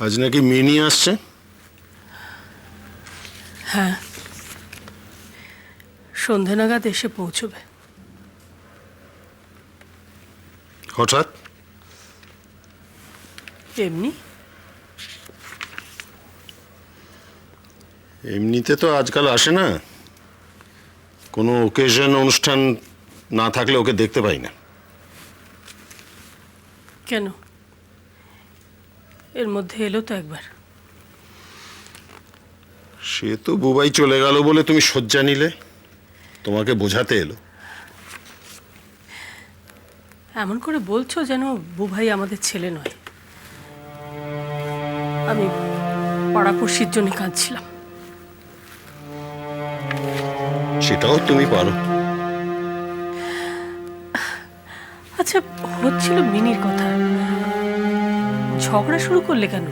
আজ নাকি মিনি আসছে? হ্যাঁ, সন্ধে নাগাদ এসে পৌঁছবে। হঠাৎ? এমনি। এমনিতে তো আজকাল আসে না, কোনো ওকেশন অনুষ্ঠান না থাকলে ওকে দেখতে পাই না। কেন? এর মধ্যে এলো তো একবার। সে তো বুবাই চলে গেল বলে তুমি শয্যা নিলে, তোমাকে বোঝাতে এলো। এমন করে বলছো যেন বুভাই আমাদের ছেলে নয়। আমি পাড়াপড়শির জন্য কাঁদছিলাম। সেটাও তুমি পারো। আচ্ছা, হচ্ছিল মিনির কথা, ঝগড়া শুরু করলে কেন?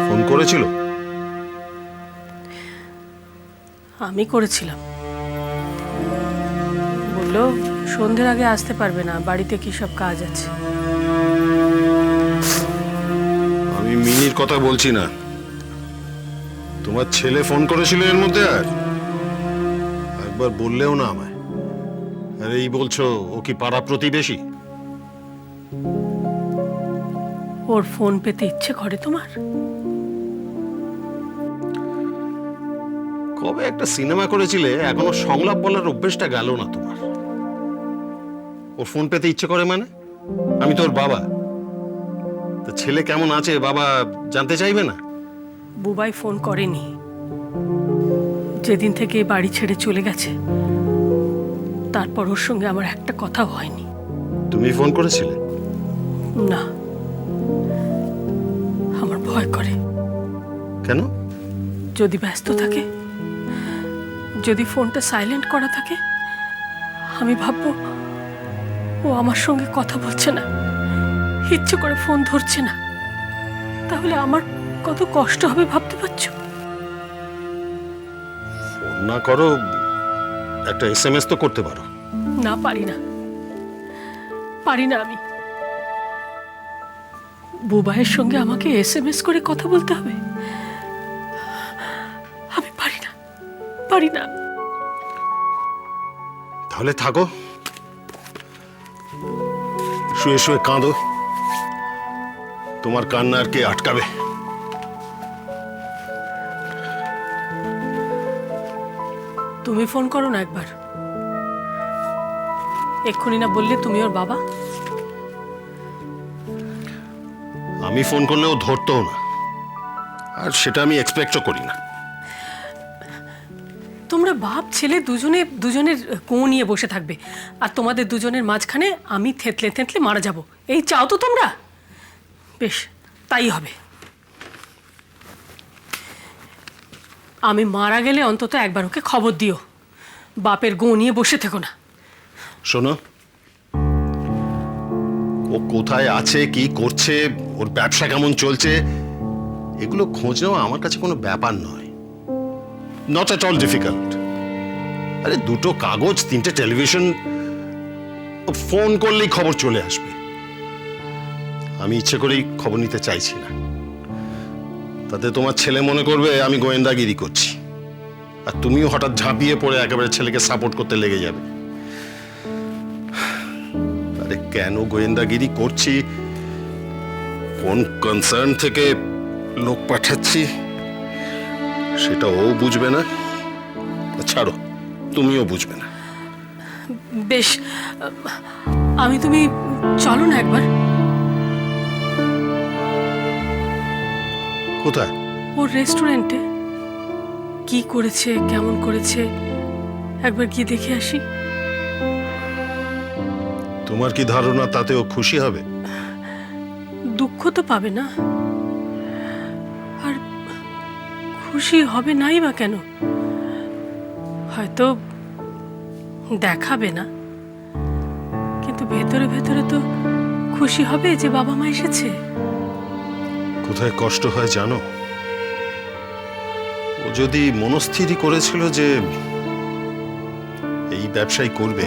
ফোন করেছিল? আমি করেছিলাম। বললো সন্ধ্যের আগে আসতে পারবে না, বাড়িতে কি সব কাজ আছে। আমি মিনির কথা বলছি না, তোমার ছেলে ফোন করেছিল এর মধ্যে। আর একবার বললেও না আমায়। আর এই বলছো ও কি পাড়া প্রতিবেশী? ওর ফোন পেতে ইচ্ছে করে তোমার? কবে একটা সিনেমা করেছিলে, এখনো সংলাপ বলার অভ্যেসটা গেল না তোমার। ওর ফোন পেতে ইচ্ছে করে মানে? আমি তোর বাবা, তো ছেলে কেমন আছে বাবা জানতে চাইবে না? বুবাই ফোন করেনি। যেদিন থেকে বাড়ি ছেড়ে চলে গেছে তারপর ওর সঙ্গে আমার একটা কথাও হয়নি। তুমি ফোন করেছিলে? না, আমার ভয় করে। কেন? যদি ব্যস্ত থাকে, যদি ফোনটা সাইলেন্ট করা থাকে, আমি ভাববো ও আমার সঙ্গে কথা বলছে না, ইচ্ছে করে ফোন ধরছে না। তাহলে আমার কত কষ্ট হবে ভাবতে পারছো? ফোন না করো, একটা SMS তো করতে পারো। না, পারি না, পারি না। আমি বুবাইয়ের সঙ্গে আমাকে SMS করে কথা বলতে হবে? আমি পারি না, পারি না। তাহলে থাকো, শুয়ে শুয়ে কাঁদো। তোমার কান্না আর কে আটকাবে? তুমি ফোন করো না একবার। এক্ষুনি না বললে তুমি ওর বাবা? আমি ফোন করলেও ধরতেও না, আর সেটা আমি এক্সপেক্টও করি না। তোমরা বাপ ছেলে দুজনে দুজনের কোঁ নিয়ে বসে থাকবে, আর তোমাদের দুজনের মাঝখানে আমি থেতলে থেতলে মারা যাব, এই চাও তো তোমরা? বেশ, তাই হবে। আমি মারা গেলে অন্তত একবার ওকে খবর দিও, বাপের গো নিয়ে বসে থেকো না। শোনো, ও কোথায় আছে, কি করছে, ওর ব্যবসা কেমন চলছে, এগুলো খোঁজ নেওয়া আমার কাছে কোনো ব্যাপার নয়। Not at all difficult. আরে দুটো কাগজ, তিনটে টেলিভিশন, ফোন করলেই খবর চলে আসবে। আমি ইচ্ছে করেই খবর নিতে চাইছি না, তাতে তোমার ছেলে মনে করবে আমি গোয়েন্দাগিরি করছি, আর তুমিও হঠাৎ ঝাঁপিয়ে পড়ে একেবারে ছেলেকে সাপোর্ট করতে লেগে যাবে। আরে কেন গোয়েন্দাগিরি করছি, কোন কনসার্ন থেকে লোক পাঠাচ্ছি, সেটা ও বুঝবে না। ছাড়ো, তুমিও বুঝবে না। বেশ, তুমি চলো না একবার। কোথায়? ওর রেস্টুরেন্টে। কি করেছে, কেমন করেছে, একবার গিয়ে দেখে আসি। তোমার কি ধারণা তাতে ও খুশি হবে? দুঃখ তো পাবে না, আর খুশি হবে নাই বা কেন? হয়তো দেখাবে না, কিন্তু ভেতরে ভেতরে তো খুশি হবে যে বাবা মা এসেছে। কোথায় কষ্ট হয় জানো? ও যদি মনস্থিরই করেছিল যে এই ব্যবসাই করবে,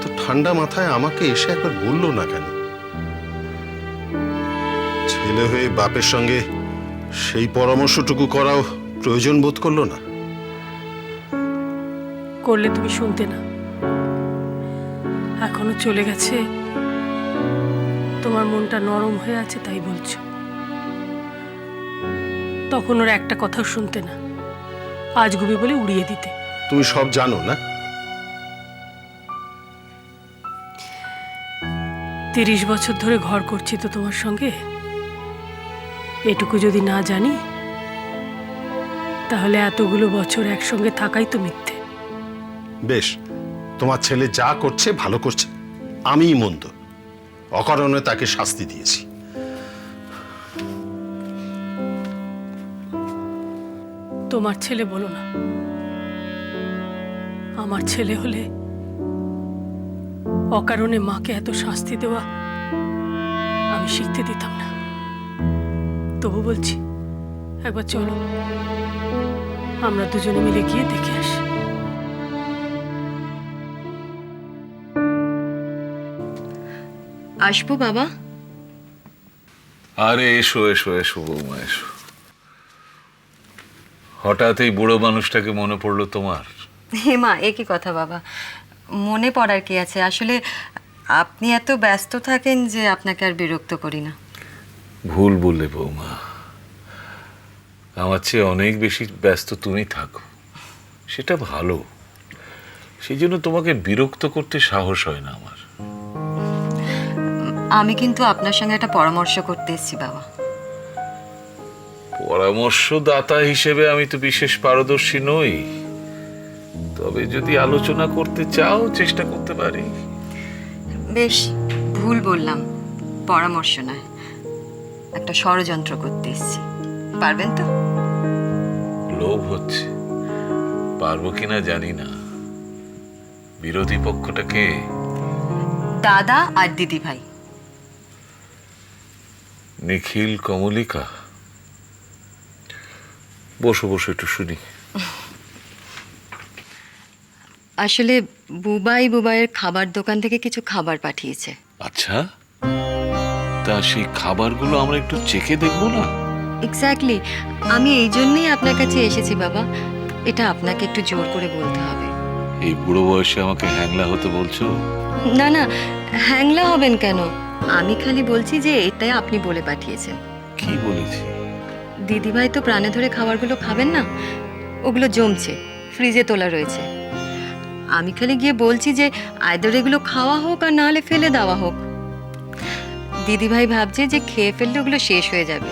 তো ঠান্ডা মাথায় আমাকে এসে একবার বললো না কেন? ছেলে হয়ে বাপের সঙ্গে সেই পরামর্শটুকু করাও প্রয়োজন বোধ করলো না? করলে তুমি শুনতে না। এখনো চলে গেছে, তোমার মনটা নরম হয়ে আছে তাই বলছো। তখন ওর একটা কথাও শুনতে না, আজগুবি বলে উড়িয়ে দিতে। তুমি সব জানো না? 30 বছর ধরে ঘর করছি তো তোমার সঙ্গে, এটুকু যদি না জানি তাহলে এতগুলো বছর একসঙ্গে থাকাই তো মিথ্যে। বেশ, তোমার ছেলে যা করছে ভালো করছে, আমিই মন্দ। অকারণে তাকে শাস্তি দিয়েছি। তোমার ছেলে বলো না, আমার ছেলে হলে অকারণে মাকে এত শাস্তি দেওয়া আমি শিখতে দিতাম না। তবু বলছি, একবার চলো আমরা দুজনে মিলে গিয়ে দেখে আসি। আসবো বাবা? আরে এসো এসো এসো বৌমা এসো। হঠাৎ এই বুড়ো মানুষটাকে মনে পড়লো তোমার? হে মা, এ কি কথা বাবা, মনে পড়ার কি আছে? আসলে আপনি এত ব্যস্ত থাকেন যে আপনাকে আর বিরক্ত করি না। ভুল বললে বৌমা, আমার চেয়ে অনেক বেশি ব্যস্ত তুমি থাকো, সেটা ভালো। সেই জন্য তোমাকে বিরক্ত করতে সাহস হয় না আমার। আমি কিন্তু আপনার সঙ্গে একটা পরামর্শ করতে এসেছি বাবা। পরামর্শদাতা হিসেবে আমি তো বিশেষ পারদর্শী নই, তবে যদি আলোচনা করতে চাও চেষ্টা করতে পারি। বেশ, ভুল বললাম, পরামর্শ নয়, একটা ষড়যন্ত্র করতে এসেছি। পারবেন তো? লোভ হচ্ছে, পারবো কিনা জানি না। বিরোধী পক্ষটাকে? দাদা আর দিদি ভাই। নিখিল, কমলিকা। বসো বসো একটু শুনি। আসলে বুবাইয়ের খাবার দোকান থেকে কিছু খাবার পাঠিয়েছে। আচ্ছা, তা সেই খাবারগুলো আমরা একটু চেখে দেখবো না? এক্স্যাক্টলি, আমি এই জন্যই আপনার কাছে এসেছি বাবা। এটা আপনাকে একটু জোর করে বলতে হবে। এই বুড়ো বয়সে আমাকে হ্যাংলা হতে বলছো? না না, হ্যাংলা হবেন কেন? আমি খালি বলছি যে এটাই আপনি বলে পাঠিয়েছেন। কি বলেছি? দিদিভাই তো প্রাণে ধরে খাবারগুলো খাবেন না, ওগুলো জমছে, ফ্রিজে তোলা রয়েছে। আমি খালি গিয়ে বলছি যে আইদার এগুলো খাওয়া হোক আর না হলে ফেলে দেওয়া হোক। দিদিভাই ভাবছে যে খেয়ে ফেললে ওগুলো শেষ হয়ে যাবে,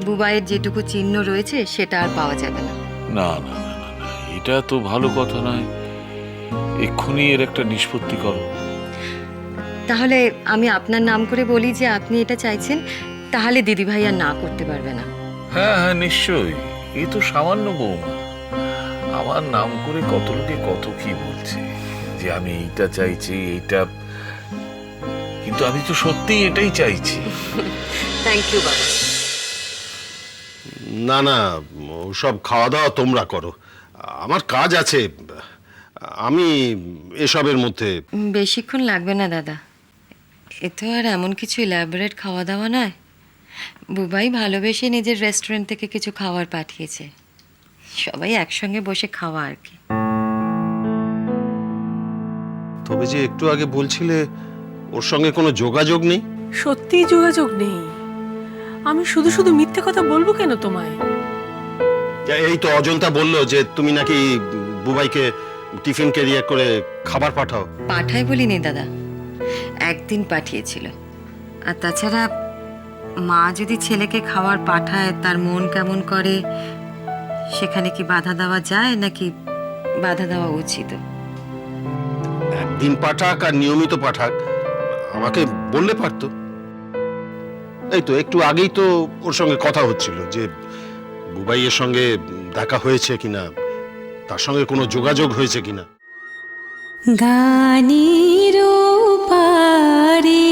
বুবাইয়ের যেটুকু চিহ্ন রয়েছে সেটা আর পাওয়া যাবে না। না না না না না, এটা তো ভালো কথা নয়। এক্ষুনি এর একটা নিষ্পত্তি করো। তাহলে আমি আপনার নাম করে বলি যে আপনি এটা চাইছেন, তাহলে দিদিভাই আর না করতে পারবে না। হ্যাঁ হ্যাঁ, নিশ্চয়ই। এই তো সামান্য বৌমা, আমার নাম করে কত লোকে কত কি বলছে যে আমি এইটা চাইছি এইটা, কিন্তু আমি তো সত্যি এটাই চাইছি। থ্যাংক ইউ বাবা। না না, সব খাওয়া দাওয়া তোমরা করো, আমার কাজ আছে। আমি এসবের মধ্যে। বেশিক্ষণ লাগবে না দাদা, এ তো আর এমন কিছু ইলাবোরেট খাওয়া দাওয়া নয়। বুবাই ভালোবেসে নিজের রেস্টুরেন্ট থেকে কিছু খাবার পাঠিয়েছে, সবাই একসঙ্গে বসে খাওয়া আর কি। তবে যে একটু আগে বলছিলে ওর সঙ্গে কোনো যোগাযোগ নেই। সত্যিই যোগাযোগ নেই। আমি শুধু শুধু মিথ্যে কথা বলবো কেন তোমায়? এই তো অজন্তা বললো যে তুমি নাকি বুবাইকে টিফিন ক্যারিয়ার করে খাবার পাঠাও। পাঠায় বলিনি দাদা, একদিন পাঠিয়েছিল। আর তাছাড়া মা যদি ছেলেকে খাবার পাঠায় তার মন কেমন করে, সেখানে কি বাধা দেওয়া যায় নাকি বাধা দেওয়া উচিত? একদিন পাঠাক আর নিয়মিত পাঠাক, আমাকে বললে পারতো। এই তো একটু আগেই তো ওর সঙ্গে কথা হচ্ছিল যে বুবাইয়ের সঙ্গে দেখা হয়েছে কিনা, তার সঙ্গে কোনো যোগাযোগ হয়েছে কিনা। গানের পারে